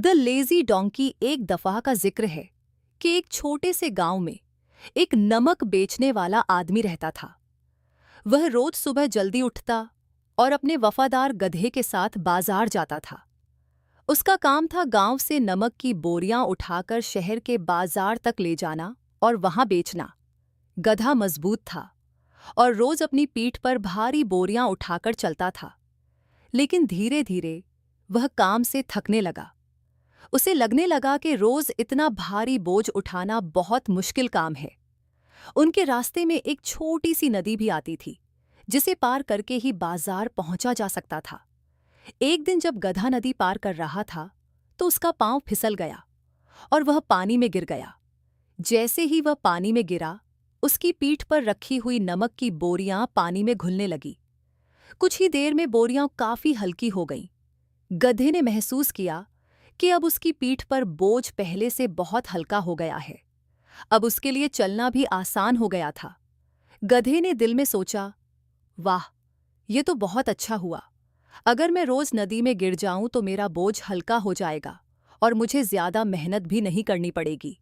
The lazy donkey एक दफा का जिक्र है कि एक छोटे से गांव में एक नमक बेचने वाला आदमी रहता था। वह रोज सुबह जल्दी उठता और अपने वफादार गधे के साथ बाजार जाता था। उसका काम था गांव से नमक की बोरियां उठाकर शहर के बाजार तक ले जाना और वहां बेचना। गधा मजबूत था और रोज अपनी पीठ पर भारी बोरियां उठाकर चलता था, लेकिन धीरे धीरे वह काम से थकने लगा। उसे लगने लगा कि रोज इतना भारी बोझ उठाना बहुत मुश्किल काम है। उनके रास्ते में एक छोटी सी नदी भी आती थी, जिसे पार करके ही बाजार पहुंचा जा सकता था। एक दिन जब गधा नदी पार कर रहा था तो उसका पांव फिसल गया और वह पानी में गिर गया। जैसे ही वह पानी में गिरा, उसकी पीठ पर रखी हुई नमक की बोरियां पानी में घुलने लगी। कुछ ही देर में बोरियां काफी हल्की हो गईं। गधे ने महसूस किया कि अब उसकी पीठ पर बोझ पहले से बहुत हल्का हो गया है। अब उसके लिए चलना भी आसान हो गया था। गधे ने दिल में सोचा, वाह, ये तो बहुत अच्छा हुआ। अगर मैं रोज नदी में गिर जाऊं तो मेरा बोझ हल्का हो जाएगा और मुझे ज्यादा मेहनत भी नहीं करनी पड़ेगी।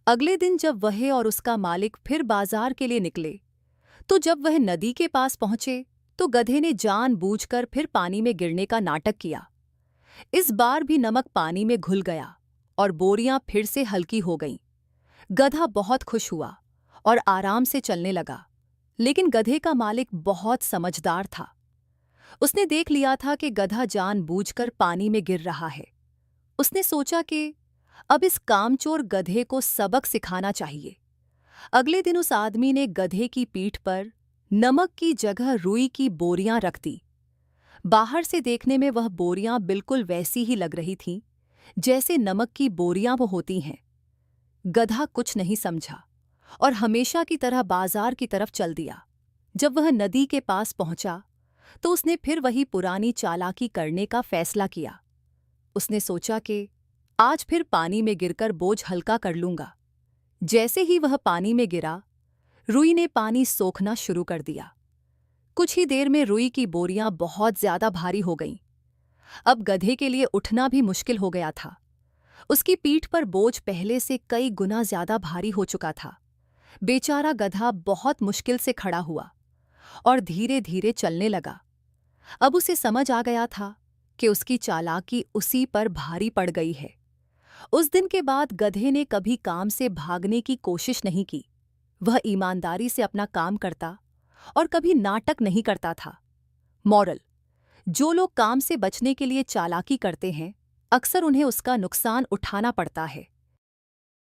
अगले दिन जब वह और उसका मालिक फिर बाजार के लिए निकले, तो जब वह नदी के पास पहुंचे तो गधे ने जानबूझकर फिर पानी में गिरने का नाटक किया। इस बार भी नमक पानी में घुल गया और बोरियां फिर से हल्की हो गईं। गधा बहुत खुश हुआ और आराम से चलने लगा, लेकिन गधे का मालिक बहुत समझदार था। उसने देख लिया था कि गधा जानबूझकर पानी में गिर रहा है। उसने सोचा कि अब इस कामचोर गधे को सबक सिखाना चाहिए। अगले दिन उस आदमी ने गधे की पीठ पर नमक की जगह रुई की बोरियां रख दी। बाहर से देखने में वह बोरियां बिल्कुल वैसी ही लग रही थीं जैसे नमक की बोरियां वो होती हैं। गधा कुछ नहीं समझा और हमेशा की तरह बाजार की तरफ चल दिया। जब वह नदी के पास पहुंचा तो उसने फिर वही पुरानी चालाकी करने का फैसला किया। उसने सोचा कि आज फिर पानी में गिरकर बोझ हल्का कर लूंगा। जैसे ही वह पानी में गिरा, रुई ने पानी सोखना शुरू कर दिया। कुछ ही देर में रुई की बोरियां बहुत ज्यादा भारी हो गईं। अब गधे के लिए उठना भी मुश्किल हो गया था। उसकी पीठ पर बोझ पहले से कई गुना ज्यादा भारी हो चुका था। बेचारा गधा बहुत मुश्किल से खड़ा हुआ और धीरे धीरे चलने लगा। अब उसे समझ आ गया था कि उसकी चालाकी उसी पर भारी पड़ गई है। उस दिन के बाद गधे ने कभी काम से भागने की कोशिश नहीं की। वह ईमानदारी से अपना काम करता और कभी नाटक नहीं करता था। मॉरल: जो लोग काम से बचने के लिए चालाकी करते हैं, अक्सर उन्हें उसका नुकसान उठाना पड़ता है।